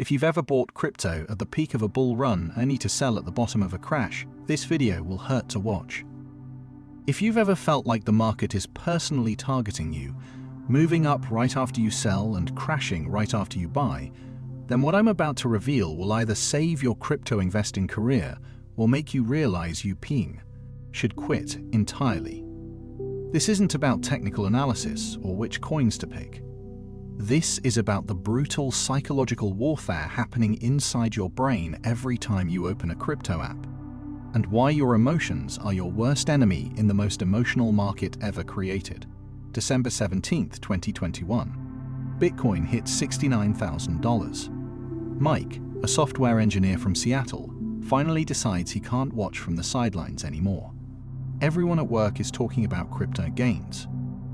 If you've ever bought crypto at the peak of a bull run only to sell at the bottom of a crash, this video will hurt to watch. If you've ever felt like the market is personally targeting you, moving up right after you sell and crashing right after you buy, then what I'm about to reveal will either save your crypto investing career or make you realize you should quit entirely. This isn't about technical analysis or which coins to pick. This is about the brutal psychological warfare happening inside your brain every time you open a crypto app, and why your emotions are your worst enemy in the most emotional market ever created. December 17th, 2021. Bitcoin hit $69,000. Mike, a software engineer from Seattle, finally decides he can't watch from the sidelines anymore. Everyone at work is talking about crypto gains.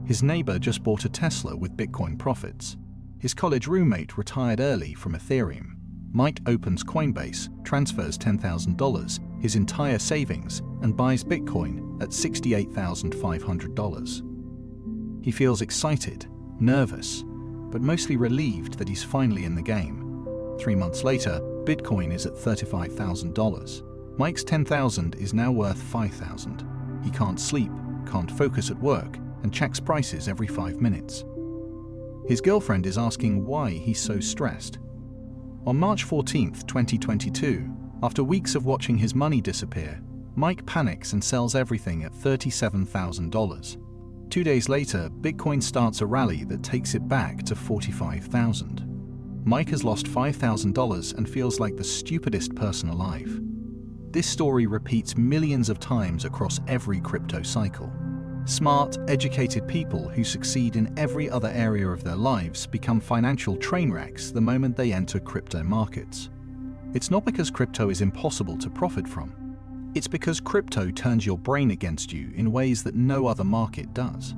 His neighbor just bought a Tesla with Bitcoin profits. His college roommate retired early from Ethereum. Mike opens Coinbase, transfers $10,000, his entire savings, and buys Bitcoin at $68,500. He feels excited, nervous, but mostly relieved that he's finally in the game. 3 months later, Bitcoin is at $35,000. Mike's $10,000 is now worth $5,000. He can't sleep, can't focus at work, and checks prices every 5 minutes. His girlfriend is asking why he's so stressed. On March 14th, 2022, after weeks of watching his money disappear, Mike panics and sells everything at $37,000. 2 days later, Bitcoin starts a rally that takes it back to $45,000. Mike has lost $5,000 and feels like the stupidest person alive. This story repeats millions of times across every crypto cycle. Smart, educated people who succeed in every other area of their lives become financial train wrecks the moment they enter crypto markets. It's not because crypto is impossible to profit from. It's because crypto turns your brain against you in ways that no other market does.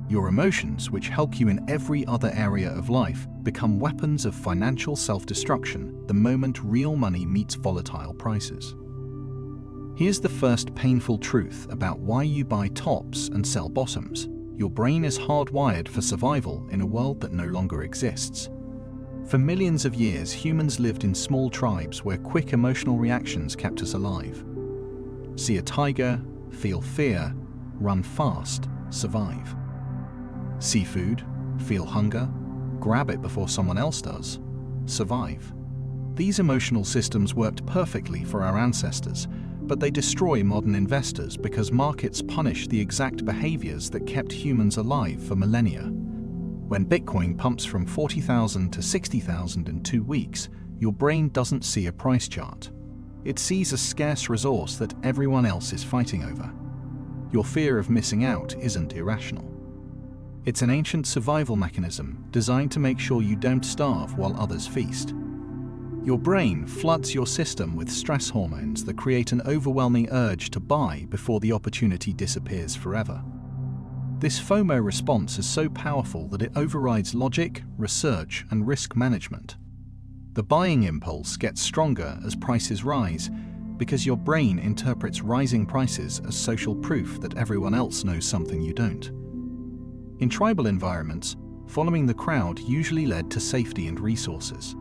Your emotions, which help you in every other area of life, become weapons of financial self-destruction the moment real money meets volatile prices. Here's the first painful truth about why you buy tops and sell bottoms. Your brain is hardwired for survival in a world that no longer exists. For millions of years, humans lived in small tribes where quick emotional reactions kept us alive. See a tiger, feel fear, run fast, survive. See food, feel hunger, grab it before someone else does, survive. These emotional systems worked perfectly for our ancestors, but they destroy modern investors because markets punish the exact behaviors that kept humans alive for millennia. When Bitcoin pumps from $40,000 to $60,000 in 2 weeks, your brain doesn't see a price chart. It sees a scarce resource that everyone else is fighting over. Your fear of missing out isn't irrational. It's an ancient survival mechanism designed to make sure you don't starve while others feast. Your brain floods your system with stress hormones that create an overwhelming urge to buy before the opportunity disappears forever. This FOMO response is so powerful that it overrides logic, research, and risk management. The buying impulse gets stronger as prices rise because your brain interprets rising prices as social proof that everyone else knows something you don't. In tribal environments, following the crowd usually led to safety and resources.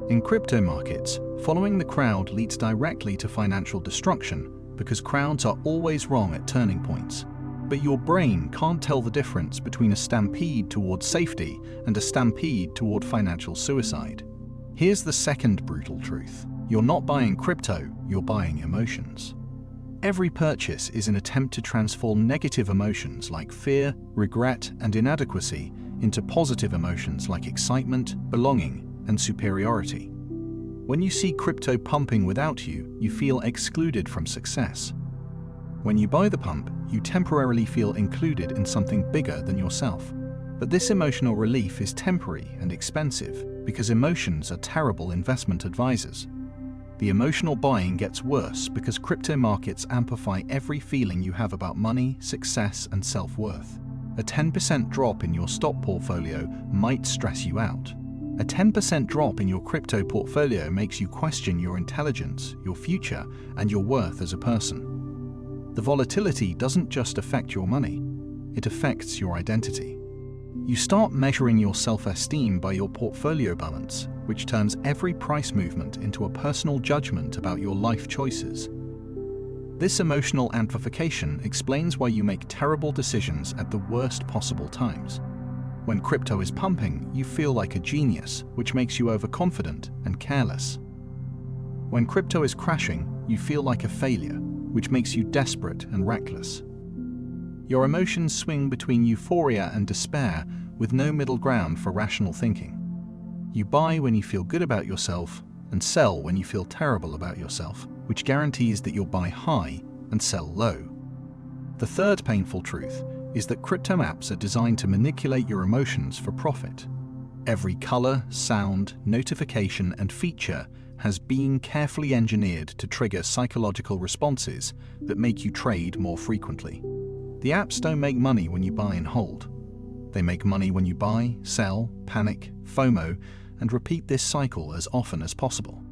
In crypto markets, following the crowd leads directly to financial destruction because crowds are always wrong at turning points. But your brain can't tell the difference between a stampede toward safety and a stampede toward financial suicide. Here's the second brutal truth. You're not buying crypto, you're buying emotions. Every purchase is an attempt to transform negative emotions like fear, regret, and inadequacy into positive emotions like excitement, belonging, and superiority. When you see crypto pumping without you, you feel excluded from success. When you buy the pump, you temporarily feel included in something bigger than yourself. But this emotional relief is temporary and expensive because emotions are terrible investment advisors. The emotional buying gets worse because crypto markets amplify every feeling you have about money, success, and self-worth. A 10% drop in your stock portfolio might stress you out. A 10% drop in your crypto portfolio makes you question your intelligence, your future, and your worth as a person. The volatility doesn't just affect your money, it affects your identity. You start measuring your self-esteem by your portfolio balance, which turns every price movement into a personal judgment about your life choices. This emotional amplification explains why you make terrible decisions at the worst possible times. When crypto is pumping, you feel like a genius, which makes you overconfident and careless. When crypto is crashing, you feel like a failure, which makes you desperate and reckless. Your emotions swing between euphoria and despair, with no middle ground for rational thinking. You buy when you feel good about yourself and sell when you feel terrible about yourself, which guarantees that you'll buy high and sell low. The third painful truth is that crypto apps are designed to manipulate your emotions for profit. Every color, sound, notification, and feature has been carefully engineered to trigger psychological responses that make you trade more frequently. The apps don't make money when you buy and hold. They make money when you buy, sell, panic, FOMO, and repeat this cycle as often as possible.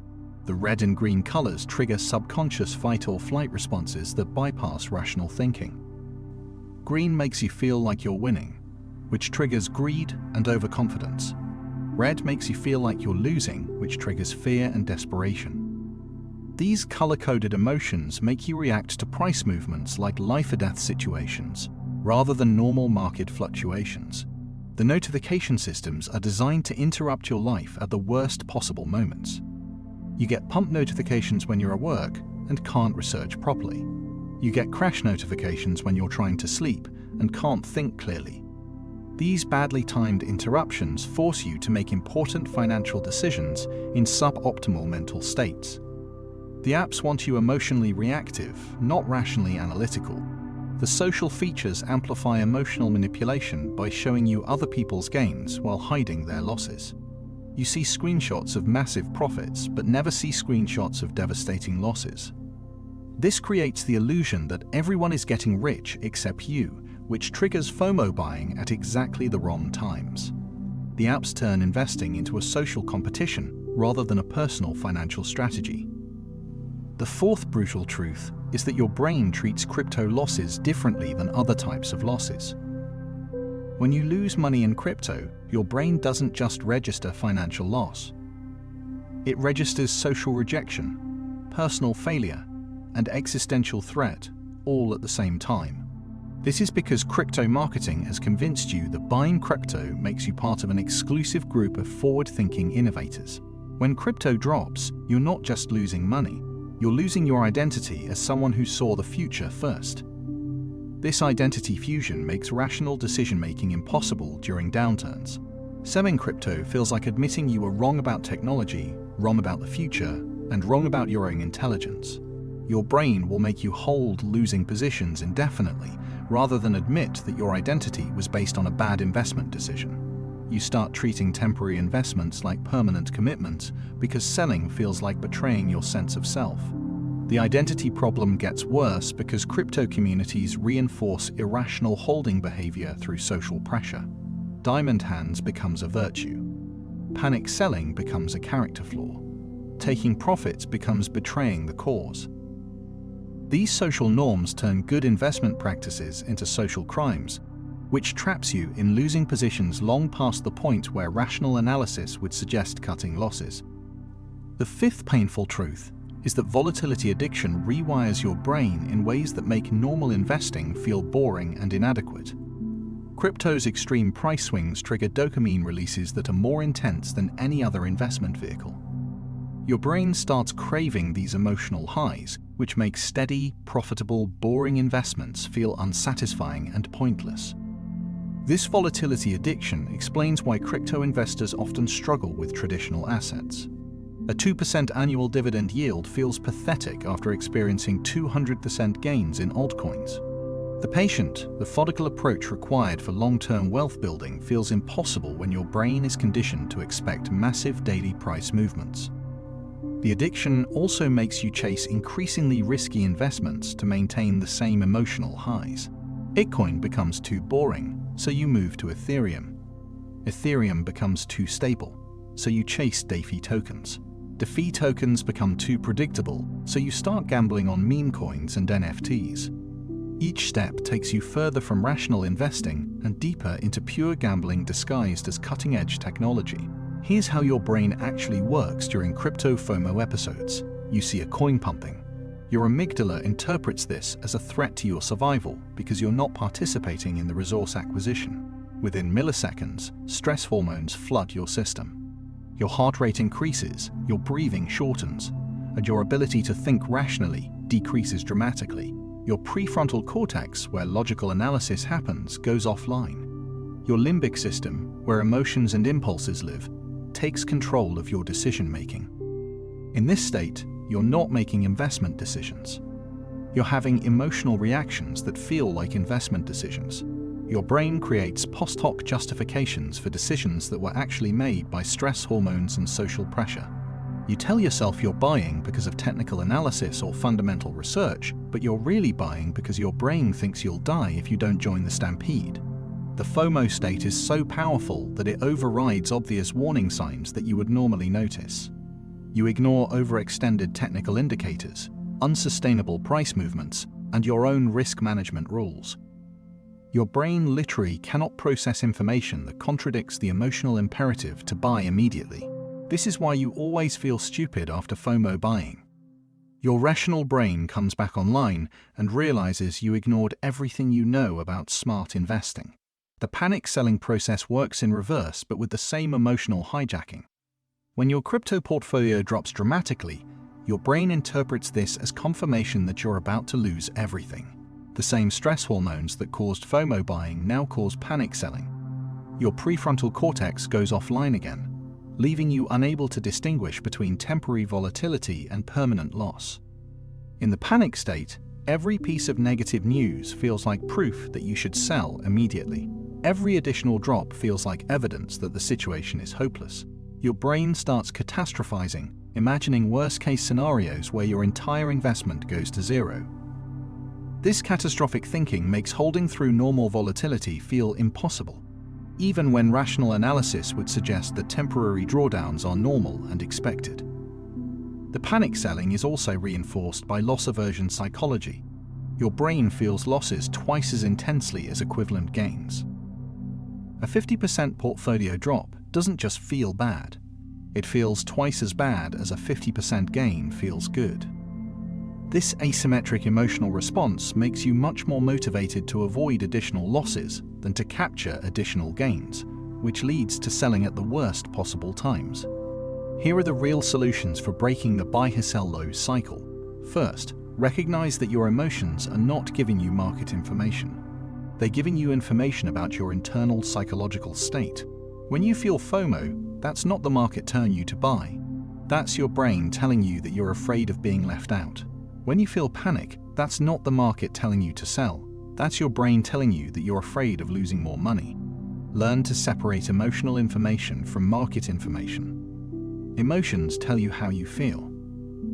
The red and green colors trigger subconscious fight or flight responses that bypass rational thinking. Green makes you feel like you're winning, which triggers greed and overconfidence. Red makes you feel like you're losing, which triggers fear and desperation. These color-coded emotions make you react to price movements like life-or-death situations, rather than normal market fluctuations. The notification systems are designed to interrupt your life at the worst possible moments. You get pump notifications when you're at work and can't research properly. You get crash notifications when you're trying to sleep and can't think clearly. These badly timed interruptions force you to make important financial decisions in suboptimal mental states. The apps want you emotionally reactive, not rationally analytical. The social features amplify emotional manipulation by showing you other people's gains while hiding their losses. You see screenshots of massive profits, but never see screenshots of devastating losses. This creates the illusion that everyone is getting rich except you, which triggers FOMO buying at exactly the wrong times. The apps turn investing into a social competition rather than a personal financial strategy. The fourth brutal truth is that your brain treats crypto losses differently than other types of losses. When you lose money in crypto, your brain doesn't just register financial loss. It registers social rejection, personal failure, and existential threat, all at the same time. This is because crypto marketing has convinced you that buying crypto makes you part of an exclusive group of forward-thinking innovators. When crypto drops, you're not just losing money. You're losing your identity as someone who saw the future first. This identity fusion makes rational decision-making impossible during downturns. Selling crypto feels like admitting you were wrong about technology, wrong about the future, and wrong about your own intelligence. Your brain will make you hold losing positions indefinitely, rather than admit that your identity was based on a bad investment decision. You start treating temporary investments like permanent commitments because selling feels like betraying your sense of self. The identity problem gets worse because crypto communities reinforce irrational holding behavior through social pressure. Diamond hands becomes a virtue. Panic selling becomes a character flaw. Taking profits becomes betraying the cause. These social norms turn good investment practices into social crimes, which traps you in losing positions long past the point where rational analysis would suggest cutting losses. The fifth painful truth is that volatility addiction rewires your brain in ways that make normal investing feel boring and inadequate. Crypto's extreme price swings trigger dopamine releases that are more intense than any other investment vehicle. Your brain starts craving these emotional highs, which makes steady, profitable, boring investments feel unsatisfying and pointless. This volatility addiction explains why crypto investors often struggle with traditional assets. A 2% annual dividend yield feels pathetic after experiencing 200% gains in altcoins. The patient, methodical approach required for long-term wealth building feels impossible when your brain is conditioned to expect massive daily price movements. The addiction also makes you chase increasingly risky investments to maintain the same emotional highs. Bitcoin becomes too boring, so you move to Ethereum. Ethereum becomes too stable, so you chase DeFi tokens. DeFi tokens become too predictable, so you start gambling on meme coins and NFTs. Each step takes you further from rational investing and deeper into pure gambling disguised as cutting-edge technology. Here's how your brain actually works during crypto FOMO episodes. You see a coin pumping. Your amygdala interprets this as a threat to your survival because you're not participating in the resource acquisition. Within milliseconds, stress hormones flood your system. Your heart rate increases, your breathing shortens, and your ability to think rationally decreases dramatically. Your prefrontal cortex, where logical analysis happens, goes offline. Your limbic system, where emotions and impulses live, takes control of your decision-making. In this state, you're not making investment decisions. You're having emotional reactions that feel like investment decisions. Your brain creates post hoc justifications for decisions that were actually made by stress hormones and social pressure. You tell yourself you're buying because of technical analysis or fundamental research, but you're really buying because your brain thinks you'll die if you don't join the stampede. The FOMO state is so powerful that it overrides obvious warning signs that you would normally notice. You ignore overextended technical indicators, unsustainable price movements, and your own risk management rules. Your brain literally cannot process information that contradicts the emotional imperative to buy immediately. This is why you always feel stupid after FOMO buying. Your rational brain comes back online and realizes you ignored everything you know about smart investing. The panic selling process works in reverse, but with the same emotional hijacking. When your crypto portfolio drops dramatically, your brain interprets this as confirmation that you're about to lose everything. The same stress hormones that caused FOMO buying now cause panic selling. Your prefrontal cortex goes offline again, leaving you unable to distinguish between temporary volatility and permanent loss. In the panic state, every piece of negative news feels like proof that you should sell immediately. Every additional drop feels like evidence that the situation is hopeless. Your brain starts catastrophizing, imagining worst-case scenarios where your entire investment goes to zero. This catastrophic thinking makes holding through normal volatility feel impossible, even when rational analysis would suggest that temporary drawdowns are normal and expected. The panic selling is also reinforced by loss aversion psychology. Your brain feels losses twice as intensely as equivalent gains. A 50% portfolio drop doesn't just feel bad. It feels twice as bad as a 50% gain feels good. This asymmetric emotional response makes you much more motivated to avoid additional losses than to capture additional gains, which leads to selling at the worst possible times. Here are the real solutions for breaking the buy-sell lows cycle. First, recognize that your emotions are not giving you market information. They're giving you information about your internal psychological state. When you feel FOMO, that's not the market telling you to buy. That's your brain telling you that you're afraid of being left out. When you feel panic, that's not the market telling you to sell. That's your brain telling you that you're afraid of losing more money. Learn to separate emotional information from market information. Emotions tell you how you feel.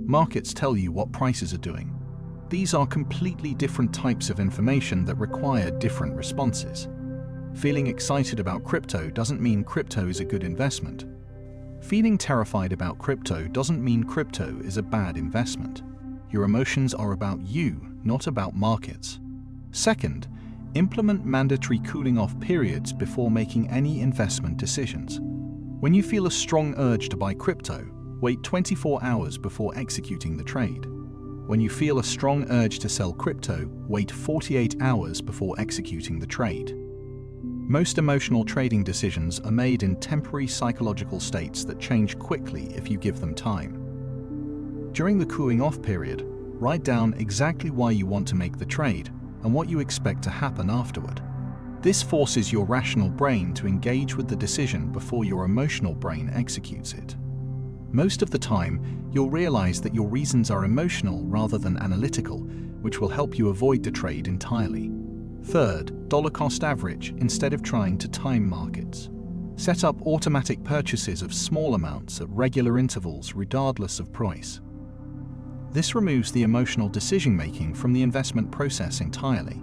Markets tell you what prices are doing. These are completely different types of information that require different responses. Feeling excited about crypto doesn't mean crypto is a good investment. Feeling terrified about crypto doesn't mean crypto is a bad investment. Your emotions are about you, not about markets. Second, implement mandatory cooling-off periods before making any investment decisions. When you feel a strong urge to buy crypto, wait 24 hours before executing the trade. When you feel a strong urge to sell crypto, wait 48 hours before executing the trade. Most emotional trading decisions are made in temporary psychological states that change quickly if you give them time. During the cooling off period, write down exactly why you want to make the trade and what you expect to happen afterward. This forces your rational brain to engage with the decision before your emotional brain executes it. Most of the time, you'll realize that your reasons are emotional rather than analytical, which will help you avoid the trade entirely. Third, dollar cost average instead of trying to time markets. Set up automatic purchases of small amounts at regular intervals regardless of price. This removes the emotional decision-making from the investment process entirely.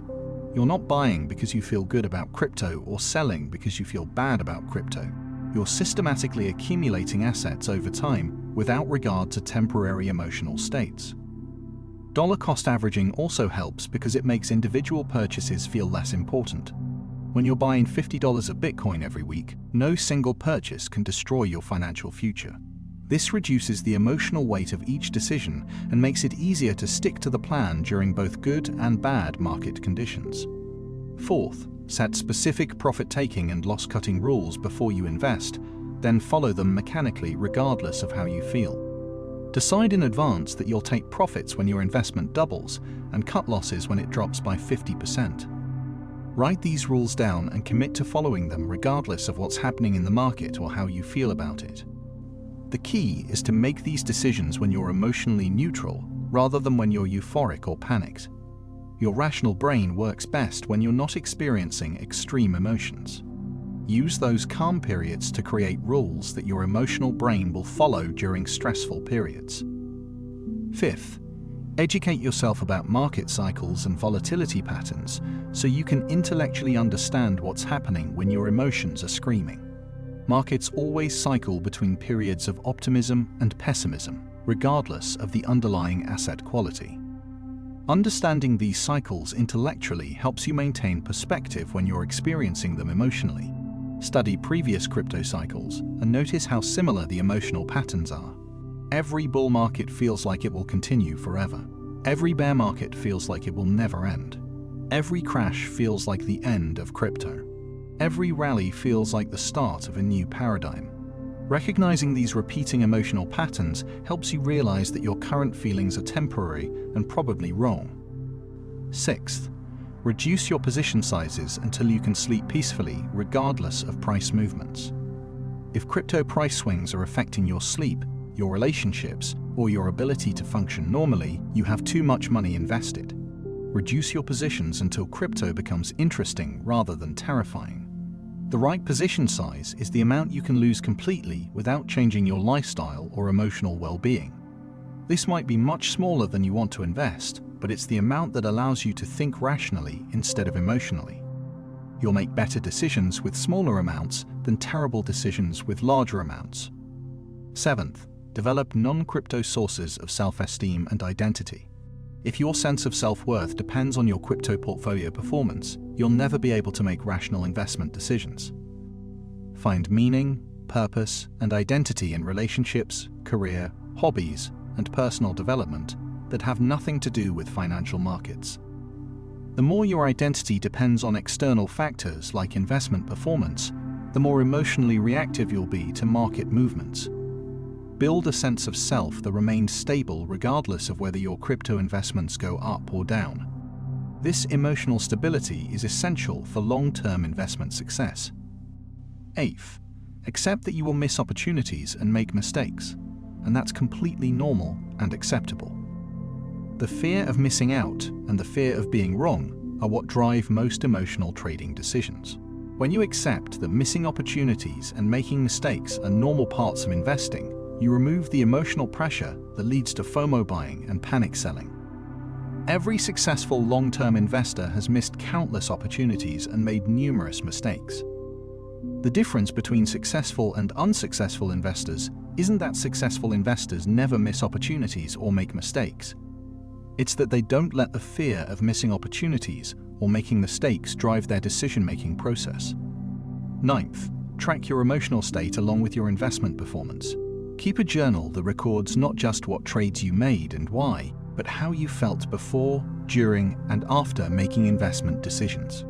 You're not buying because you feel good about crypto or selling because you feel bad about crypto. You're systematically accumulating assets over time without regard to temporary emotional states. Dollar cost averaging also helps because it makes individual purchases feel less important. When you're buying $50 of Bitcoin every week, no single purchase can destroy your financial future. This reduces the emotional weight of each decision and makes it easier to stick to the plan during both good and bad market conditions. Fourth, set specific profit-taking and loss-cutting rules before you invest, then follow them mechanically regardless of how you feel. Decide in advance that you'll take profits when your investment doubles and cut losses when it drops by 50%. Write these rules down and commit to following them regardless of what's happening in the market or how you feel about it. The key is to make these decisions when you're emotionally neutral rather than when you're euphoric or panicked. Your rational brain works best when you're not experiencing extreme emotions. Use those calm periods to create rules that your emotional brain will follow during stressful periods. Fifth, educate yourself about market cycles and volatility patterns so you can intellectually understand what's happening when your emotions are screaming. Markets always cycle between periods of optimism and pessimism, regardless of the underlying asset quality. Understanding these cycles intellectually helps you maintain perspective when you're experiencing them emotionally. Study previous crypto cycles and notice how similar the emotional patterns are. Every bull market feels like it will continue forever. Every bear market feels like it will never end. Every crash feels like the end of crypto. Every rally feels like the start of a new paradigm. Recognizing these repeating emotional patterns helps you realize that your current feelings are temporary and probably wrong. Sixth, reduce your position sizes until you can sleep peacefully regardless of price movements. If crypto price swings are affecting your sleep, your relationships, or your ability to function normally, you have too much money invested. Reduce your positions until crypto becomes interesting rather than terrifying. The right position size is the amount you can lose completely without changing your lifestyle or emotional well-being. This might be much smaller than you want to invest, but it's the amount that allows you to think rationally instead of emotionally. You'll make better decisions with smaller amounts than terrible decisions with larger amounts. Seventh, develop non-crypto sources of self-esteem and identity. If your sense of self-worth depends on your crypto portfolio performance, you'll never be able to make rational investment decisions. Find meaning, purpose, and identity in relationships, career, hobbies, and personal development that have nothing to do with financial markets. The more your identity depends on external factors like investment performance, the more emotionally reactive you'll be to market movements. Build a sense of self that remains stable regardless of whether your crypto investments go up or down. This emotional stability is essential for long-term investment success. Eighth, accept that you will miss opportunities and make mistakes, and that's completely normal and acceptable. The fear of missing out and the fear of being wrong are what drive most emotional trading decisions. When you accept that missing opportunities and making mistakes are normal parts of investing, you remove the emotional pressure that leads to FOMO buying and panic selling. Every successful long-term investor has missed countless opportunities and made numerous mistakes. The difference between successful and unsuccessful investors isn't that successful investors never miss opportunities or make mistakes. It's that they don't let the fear of missing opportunities or making mistakes drive their decision-making process. Ninth, track your emotional state along with your investment performance. Keep a journal that records not just what trades you made and why, but how you felt before, during, and after making investment decisions.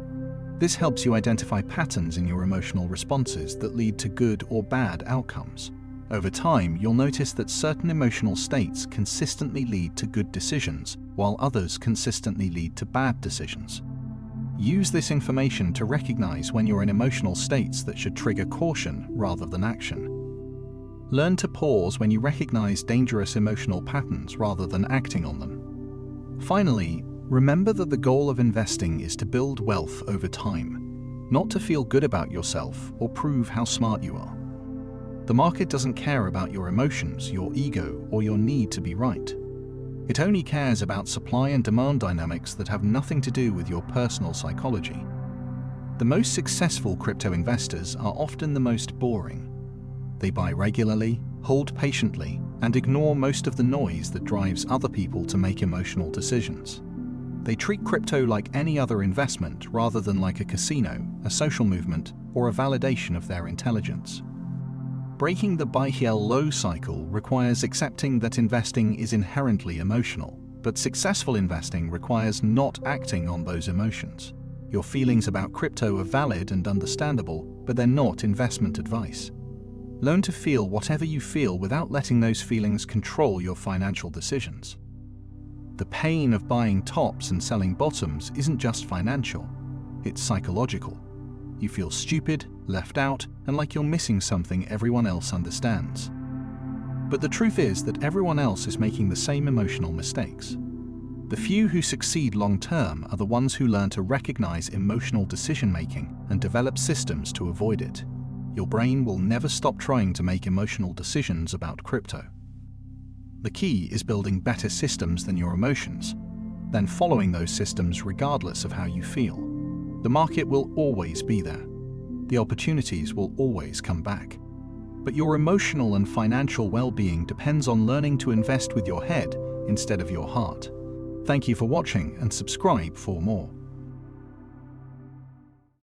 This helps you identify patterns in your emotional responses that lead to good or bad outcomes. Over time, you'll notice that certain emotional states consistently lead to good decisions, while others consistently lead to bad decisions. Use this information to recognize when you're in emotional states that should trigger caution rather than action. Learn to pause when you recognize dangerous emotional patterns rather than acting on them. Finally, remember that the goal of investing is to build wealth over time, not to feel good about yourself or prove how smart you are. The market doesn't care about your emotions, your ego, or your need to be right. It only cares about supply and demand dynamics that have nothing to do with your personal psychology. The most successful crypto investors are often the most boring. They buy regularly, hold patiently, and ignore most of the noise that drives other people to make emotional decisions. They treat crypto like any other investment rather than like a casino, a social movement, or a validation of their intelligence. Breaking the buy here low cycle requires accepting that investing is inherently emotional, but successful investing requires not acting on those emotions. Your feelings about crypto are valid and understandable, but they're not investment advice. Learn to feel whatever you feel without letting those feelings control your financial decisions. The pain of buying tops and selling bottoms isn't just financial, it's psychological. You feel stupid, left out, and like you're missing something everyone else understands. But the truth is that everyone else is making the same emotional mistakes. The few who succeed long-term are the ones who learn to recognize emotional decision-making and develop systems to avoid it. Your brain will never stop trying to make emotional decisions about crypto. The key is building better systems than your emotions, then following those systems regardless of how you feel. The market will always be there. The opportunities will always come back. But your emotional and financial well-being depends on learning to invest with your head instead of your heart. Thank you for watching and subscribe for more.